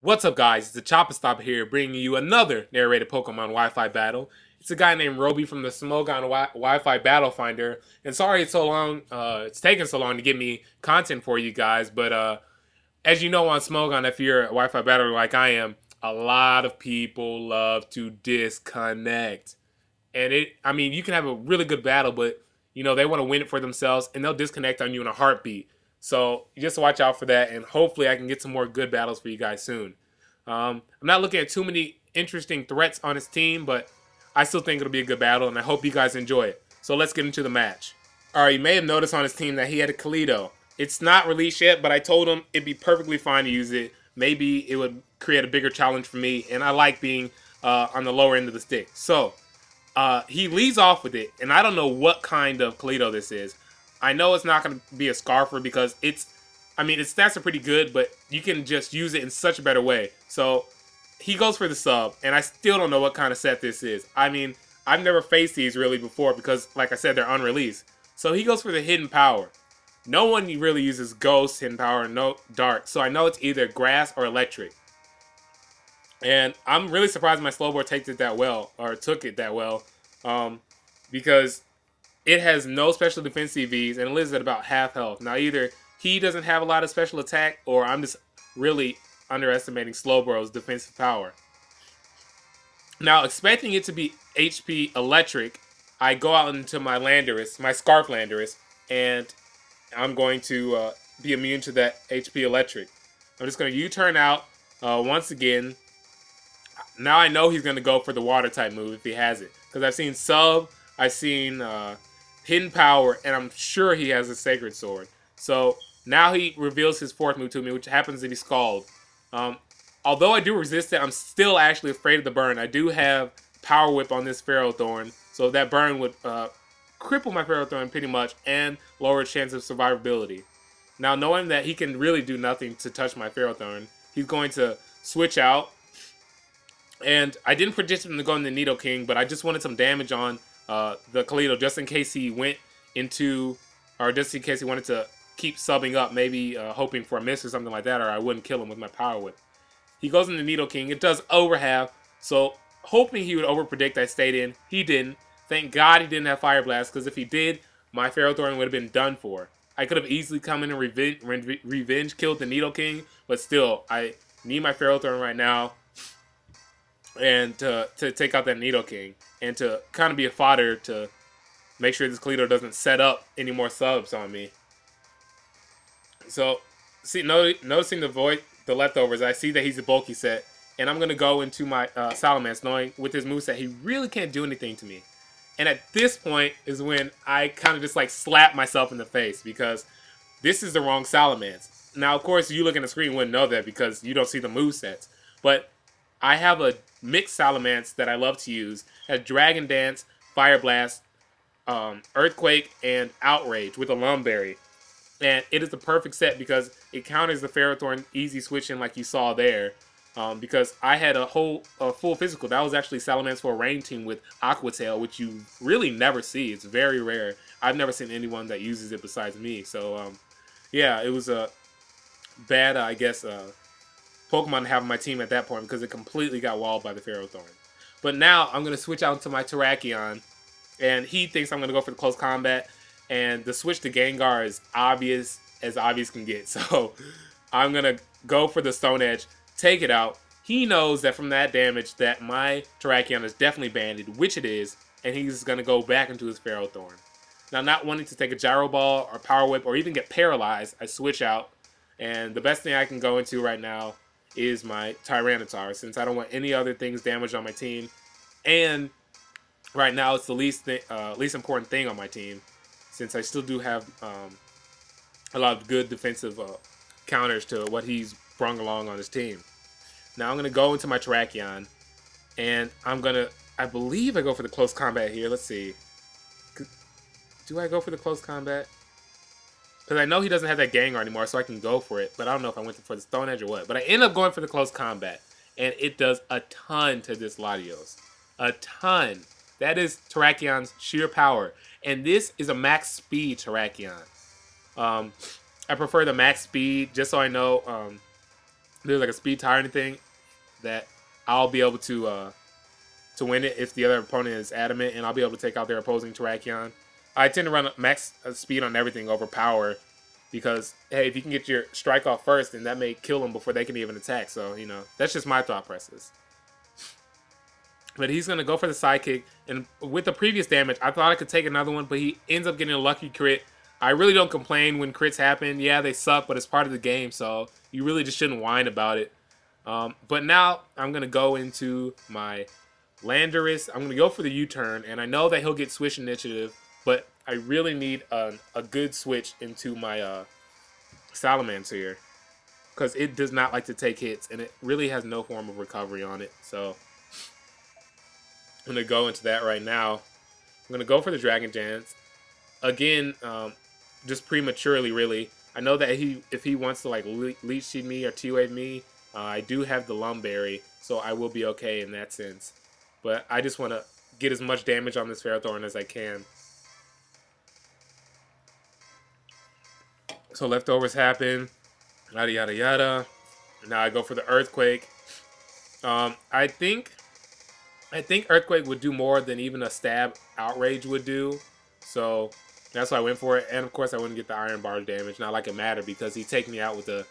What's up, guys? It's the Choppahstoppah here, bringing you another narrated Pokemon Wi-Fi battle. It's a guy named Roby from the Smogon Wi-Fi Battle Finder. And sorry it's so long. It's taken so long to get me content for you guys. But as you know on Smogon, if you're a Wi-Fi battler like I am, a lot of people love to disconnect. And I mean, you can have a really good battle, but they want to win it for themselves, and they'll disconnect on you in a heartbeat. So just watch out for that, and hopefully I can get some more good battles for you guys soon. I'm not looking at too many interesting threats on his team, but I still think it'll be a good battle, and I hope you guys enjoy it. So let's get into the match. Alright, you may have noticed on his team that he had a Kaledo. It's not released yet, but I told him it'd be perfectly fine to use it. Maybe it would create a bigger challenge for me, and I like being on the lower end of the stick. So, he leads off with it, and I don't know what kind of Kaledo this is. I know it's not going to be a Scarfer because its stats are pretty good, but you can just use it in such a better way. So he goes for the sub, and I still don't know what kind of set this is. I mean, I've never faced these really before because, like I said, they're unreleased. So he goes for the hidden power. No one really uses Ghost, hidden power, no Dark. So I know it's either grass or electric. And I'm really surprised my Slowbro took it that well, because it has no special defense CVs and it lives at about half health. Now, either he doesn't have a lot of special attack, or I'm just really underestimating Slowbro's defensive power. Now, expecting it to be HP electric, I go out into my Landorus, my Scarf Landorus, and I'm going to be immune to that HP electric. I'm just going to U-turn out once again. Now I know he's going to go for the water type move if he has it. Because I've seen Sub, I've seen Hidden Power, and I'm sure he has a Sacred Sword. So now he reveals his fourth move to me, which happens to be Scald. Although I do resist it, I'm still actually afraid of the burn. I do have Power Whip on this Ferrothorn, so that burn would cripple my Ferrothorn pretty much and lower its chance of survivability. Now, knowing that he can really do nothing to touch my Ferrothorn, he's going to switch out. And I didn't predict him to go into Nidoking, but I just wanted some damage on the Kaledo just in case he went into, or just in case he wanted to keep subbing up, maybe hoping for a miss or something like that, or I wouldn't kill him with my Power Whip. He goes into Nidoking. It does overhalf, so hoping he would overpredict, I stayed in. He didn't. Thank God he didn't have Fire Blast, because if he did, my Ferrothorn would have been done for. I could have easily come in and revenge killed the Nidoking, but still, I need my Ferrothorn right now, and to take out that Nidoking, and to kind of be a fodder to make sure this Kaledo doesn't set up any more subs on me. So, see, noticing the leftovers, I see that he's a bulky set, and I'm going to go into my Salamence, knowing with his moveset he really can't do anything to me. And at this point is when I kind of just like slap myself in the face, because this is the wrong Salamence. Now, of course, you look at the screen wouldn't know that because you don't see the movesets, but I have a mixed Salamence that I love to use. It has Dragon Dance, Fire Blast, Earthquake, and Outrage with a Lumberry. And it is the perfect set because it counters the Ferrothorn easy switching like you saw there. Because I had a full physical. That was actually Salamence for a rain team with Aqua Tail, which you really never see. It's very rare. I've never seen anyone that uses it besides me. So, yeah, it was a bad, I guess, Pokemon to have on my team at that point because it completely got walled by the Ferrothorn. But now I'm going to switch out to my Terrakion, and he thinks I'm going to go for the close combat, and the switch to Gengar is obvious as obvious can get. So I'm going to go for the Stone Edge, take it out. He knows that from that damage that my Terrakion is definitely banded, which it is, and he's going to go back into his Ferrothorn. Now, not wanting to take a Gyro Ball or Power Whip or even get paralyzed, I switch out, and the best thing I can go into right now is my Tyranitar, since I don't want any other things damaged on my team. And right now it's the least important thing on my team, since I still do have a lot of good defensive counters to what he's brung along on his team. Now I'm going to go into my Terrakion, and I believe I go for the close combat here. Let's see. Do I go for the close combat? Because I know he doesn't have that Gengar anymore, so I can go for it. But I don't know if I went for the Stone Edge or what. But I end up going for the close combat. And it does a ton to this Latios. A ton. That is Terrakion's sheer power. And this is a max speed Terrakion. I prefer the max speed just so I know there's like a speed tyrant thing that I'll be able to win it if the other opponent is adamant, and I'll be able to take out their opposing Terrakion. I tend to run max speed on everything over power because, hey, if you can get your strike off first, then that may kill them before they can even attack. So, you know, that's just my thought process. But he's going to go for the sidekick, and with the previous damage, I thought I could take another one, but he ends up getting a lucky crit. I really don't complain when crits happen. Yeah, they suck, but it's part of the game, so you really just shouldn't whine about it. But now I'm going to go into my Landorus. I'm going to go for the U-turn, and I know that he'll get switch initiative, but I really need a good switch into my Salamence here, because it does not like to take hits, and it really has no form of recovery on it. So I'm going to go into that right now. I'm going to go for the Dragon Dance. Again, just prematurely, really. I know that if he wants to like Leech Seed me or T-Wave me, I do have the Lumberry, so I will be okay in that sense. But I just want to get as much damage on this Ferrothorn as I can. So leftovers happen, yada yada yada. Now I go for the Earthquake. I think Earthquake would do more than even a stab Outrage would do. So that's why I went for it. And of course I wouldn't get the Iron Barge damage. Not like it mattered because he'd take me out with a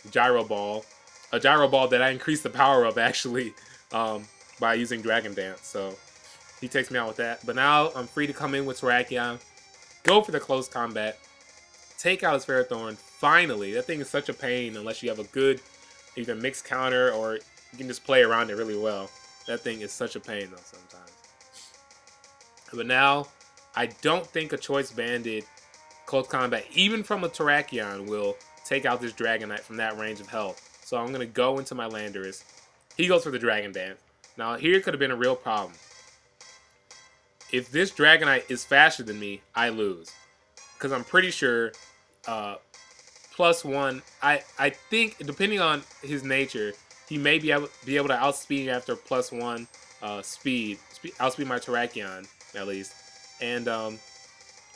Gyro Ball. A Gyro Ball that I increased the power of actually by using Dragon Dance. So he takes me out with that. But now I'm free to come in with Terrakion. Go for the close combat. Take out his Ferrothorn. Finally. That thing is such a pain unless you have a good either mixed counter or you can just play around it really well. That thing is such a pain though sometimes. But now, I don't think a Choice Banded close combat, even from a Terrakion, will take out this Dragonite from that range of health. So I'm going to go into my Landorus. He goes for the Dragon Dance. Now here could have been a real problem. If this Dragonite is faster than me, I lose. Because I'm pretty sure +1, I think, depending on his nature, he may be able to outspeed after +1 outspeed my Terrakion, at least. And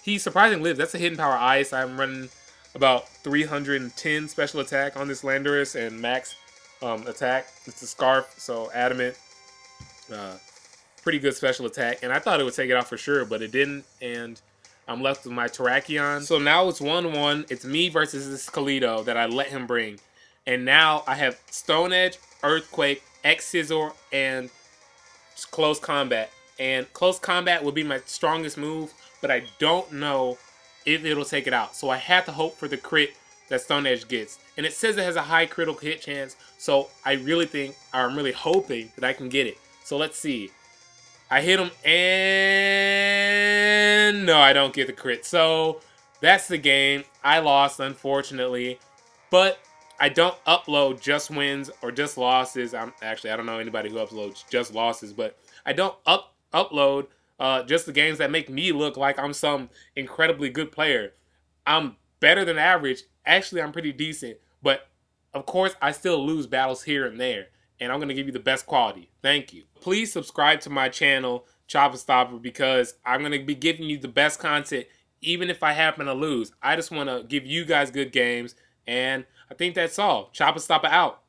he surprisingly lives. That's a hidden power ice. I'm running about 310 special attack on this Landorus and max attack. It's a Scarf, so adamant. Pretty good special attack. And I thought it would take it out for sure, but it didn't. And I'm left with my Terrakion. So now it's 1-1. It's me versus this Kalido that I let him bring. And now I have Stone Edge, Earthquake, X-Scissor, and Close Combat. And Close Combat would be my strongest move, but I don't know if it'll take it out. So I have to hope for the crit that Stone Edge gets. And it says it has a high critical hit chance, so I really think, or I'm really hoping that I can get it. So let's see. I hit him, and no, I don't get the crit. So that's the game. I lost, unfortunately. But I don't upload just wins or just losses. I don't know anybody who uploads just losses, but I don't upload just the games that make me look like I'm some incredibly good player. I'm better than average. Actually, I'm pretty decent, but of course, I still lose battles here and there, and I'm going to give you the best quality. Thank you. Please subscribe to my channel, Choppahstoppah, because I'm going to be giving you the best content even if I happen to lose. I just want to give you guys good games, and I think that's all. Choppahstoppah out.